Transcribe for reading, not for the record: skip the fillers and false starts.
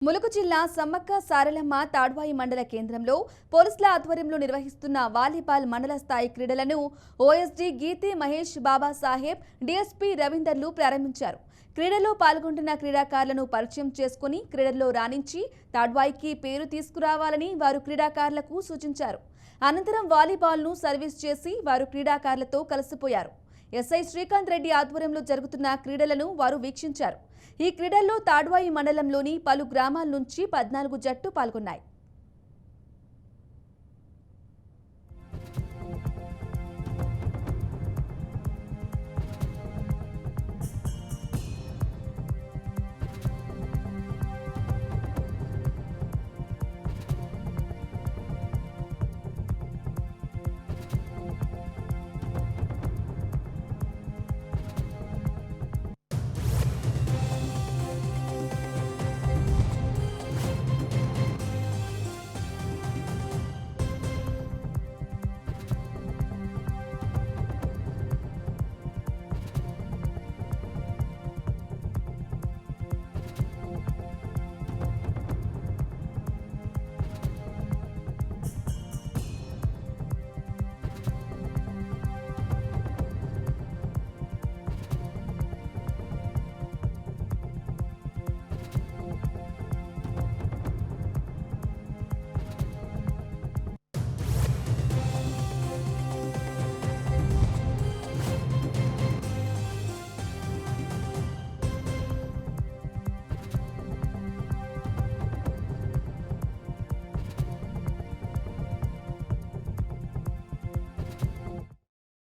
ములుగు జిల్లా సమ్మక్క సారలమ్మ తాడ్వాయి మండల కేంద్రంలో పోలీసుల ఆధ్వర్యంలో నిర్వహిస్తున్న వాలీబాల్ మండల స్థాయి క్రీడలను ఓఎస్డీ గీతే మహేష్ బాబా సాహెబ్ డీఎస్పీ రవీందర్లు ప్రారంభించారు. క్రీడలో పాల్గొంటున్న క్రీడాకారులను పరిచయం చేసుకుని క్రీడల్లో రాణించి తాడ్వాయికి పేరు తీసుకురావాలని వారు క్రీడాకారులకు సూచించారు. అనంతరం వాలీబాల్ను సర్వీస్ చేసి వారు క్రీడాకారులతో కలిసిపోయారు. ఎస్ఐ శ్రీకాంత్ రెడ్డి ఆధ్వర్యంలో జరుగుతున్న క్రీడలను వారు వీక్షించారు. ఈ క్రీడల్లో తాడ్వాయి మండలంలోని పలు గ్రామాల నుంచి 14 జట్లు పాల్గొన్నాయి.